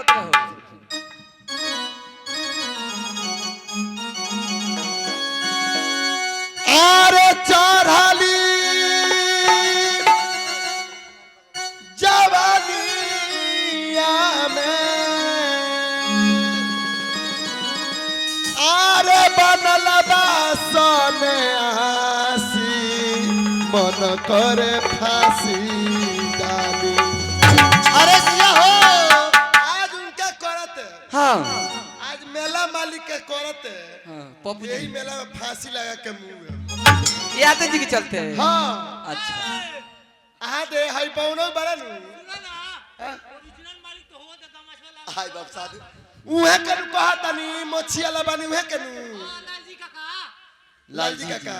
मत रहो। आरे चढ़ाली जवानिया में आरे बनल बा सन्यासी मन करे फांसी डाली। अरे जिया हो आज उनका करत हाँ आज मेला मालिक के करत हाँ पप्पू यही जी मेला में फांसी लगा के मुंह में। यादव जी के चलते हैं। हाँ अच्छा आ दे हाई पाउनो बड़ा नु ओरिजिनल मालिक तो हो तमाशा हाय बाप साधु उहे कनु कहा तनी मोछिया लबानी उहे कनु लालजी काका लालजी काका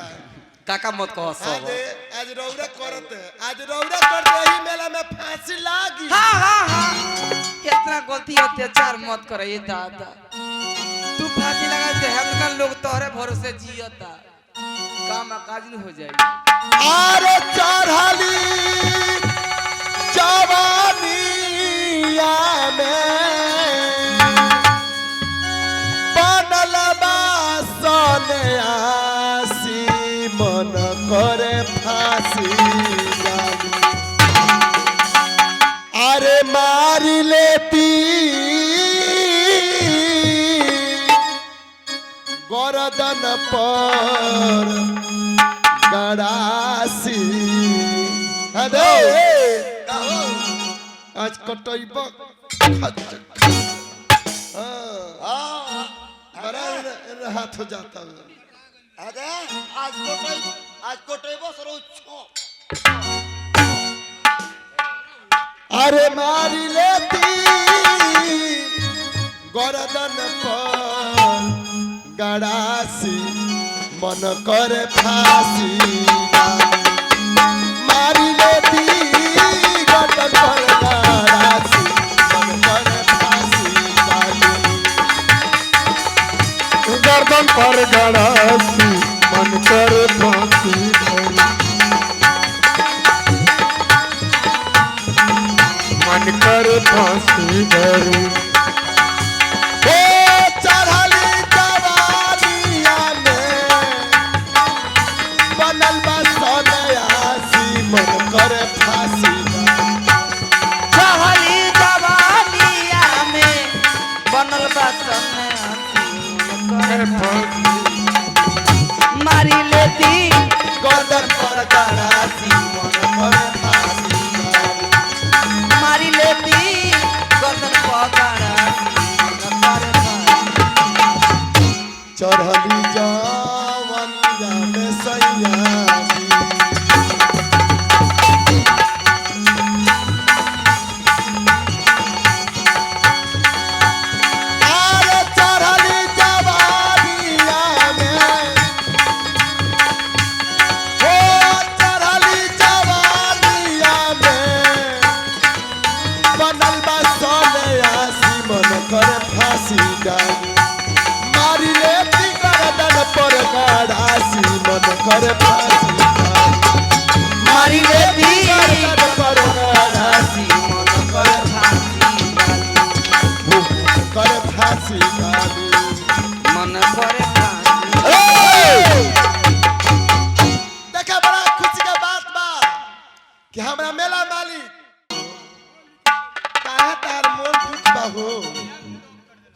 काका मत कहो आ सब। दे आज रौरा करत यही मेला में फांसी लागी। हाँ हाँ हाँ कितना गलती अत्याचार मत करे ये दादा। तू फांसी लगा दे हमका लोग तोहरे भरोसे जियता काम काज नहीं हो जाएगी। आरे चढ़ाली जवानिया में बनल बा सन्यासी मन करे फांसी डाली। अरे मारी लेती गर्दन पर गड़ासी। अरे आज कटैब बड़ा हाथ हो जाता है। अरे आज कोटेबो सरो छो। अरे मारी लेती गर्दन पर गड़ासी मन करे फांसी डाली। मारी लेती गर्दन पर गड़ासी मन करे फांसी डाली। गर्दन पर गड़ासी मन कर फांसी डाली। मन कर फांसी डाली। ओ चढ़ाली जवानिया में बनल बा सन्यासी मन करे फांसी डाली। चढ़ली जवानिया में बनल बा सन्यासी कर फांसी मारी लेती गर्दन पर गड़ासी मन करे फांसी डाली। मारी लेती गर्दन पकड़ा चढ़ली जवानिया में सन्यासी आरे चढ़ली जवानिया में हो चढ़ली जवानिया में बनल बा सन्यासी मन करे फांसी डाली। मारी लेती गर्दन पर गड़ासी मन करे फांसी डाली। मारी लेती गर्दन पर गड़ासी मन करे करे फांसी डाली। मन करे देखा बड़ा खुशी का बात बा कि हमरा मेला मालिक काहे तार मन दुख बा हो।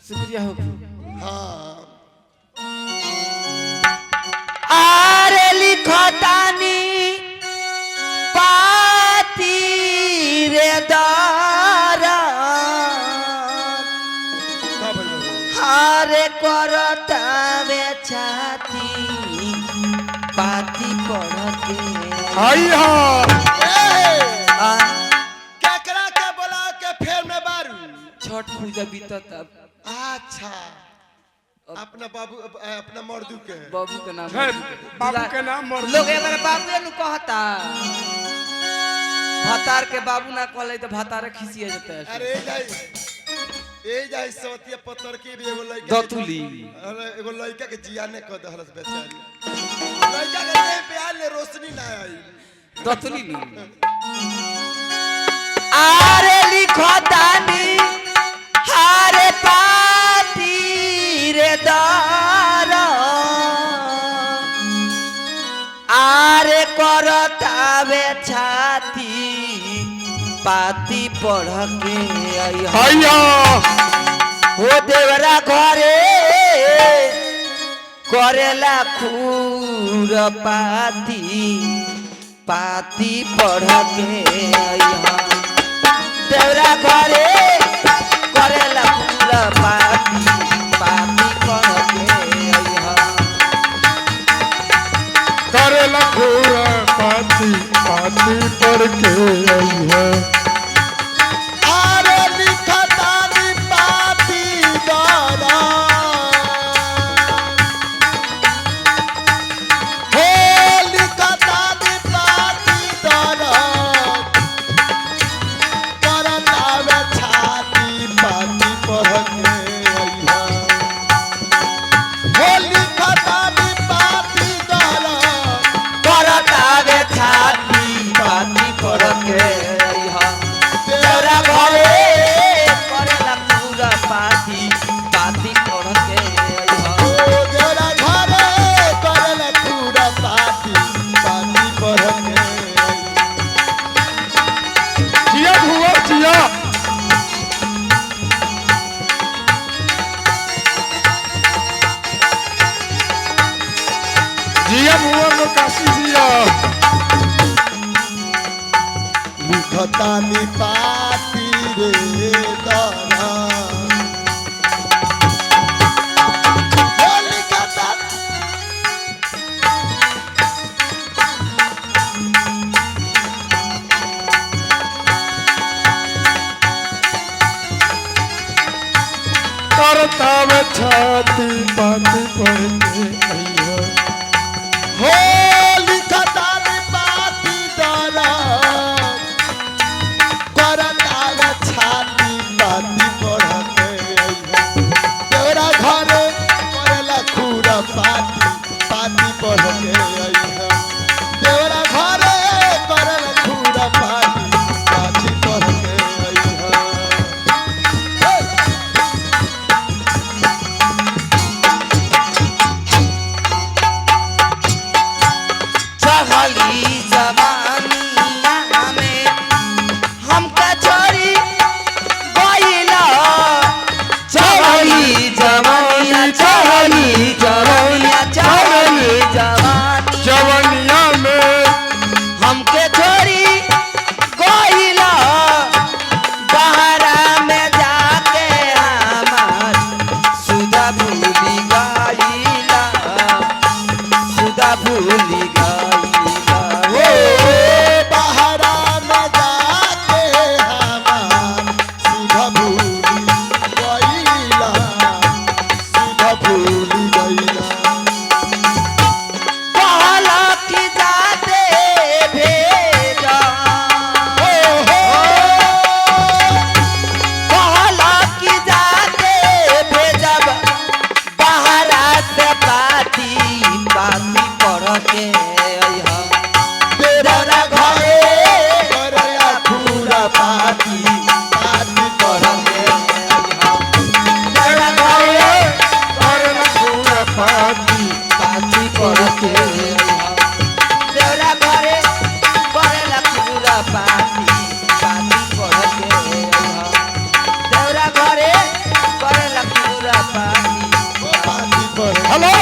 शुक्रिया हो। हाँ आरे लिखतानी पाती रे दारा का भइल हो? हारे करता बेचाती पाती पढ़ते आई हाँ केकरा के बोला के फेर में बारू। छठ पूजा बीतत अब अच्छा अपना बाबू अपना मर्दू के बाबू के नाम है, बाबू के नाम मर्दू। लोग एक बार बाबू नु कहता भतार के बाबू ना कहले तो भतारे खिसिया जाता है। अरे ए जाई सवतिया पत्थर के भी एगो लड़का दतुली अरे एगो लड़का के जियाने क दहलस बेचारी। लड़का के देह पे आले रोशनी ना आई। दतुली नु आरे लिखतानी पाती पढ़ के आई हैया हो देवरा घरे करेला खूर पाती पाती पढ़ के आई देवरा घरे करेला खूर पाती पाती पढ़ के आई करेला खूरा पाती पाती पढ़ के आई है आरे लिखतानी पाती दादा हो लिखतानी पाती दादा करतावे छाती पाती पढ़ के अइहा हो लिखतानी पाती दादा करतावे छाती पाती पढ़ के आई देवरा घरे करेला खूर पाती पाती पढ़ के आई ओ जरा घरे करल पूरा पाती पाती पढ़ के जिया हुआ जिया जिया हुआ तो काशी जिया लिखतानी पाती रे दाना ओ लिखता करतावे छाती पाती पढ़ के आई है हो लिखतानी पाती दाना करतावे छाती पाती पढ़ के अइहा तोरा घरे करला खूरा पाती पाती पढ़ के अइहा तोरा घरे करला खूरा पाती पाती पढ़ के अइहा चढ़ली जवानिया में हमका छोड़ी गइला चढ़ली जवानिया चढ़ली जवानिया चढ़ली जवानी जवनिया में हमके छोड़ी गइला बहरा में जाके हमार सुधा भूली गइला सुधा भूली गइला ओ बहरा में जाके हमार सुधा भूली गइला सुधा भूली गइला कहला कि जाते भेजा ओ हो कहला कि जाते भेजब बहरा से पाती पाती पढ़ के अइहा तेरा घरे करला खूरा पाती पाती पढ़ के तेरा घरे करेला खूरा पाती पाती पढ़ के अइहा तेरा घरे करेला पूरा पाती पाती पढ़ के अइहा तेरा घरे करेला पूरा पाती पाती पढ़ हेलो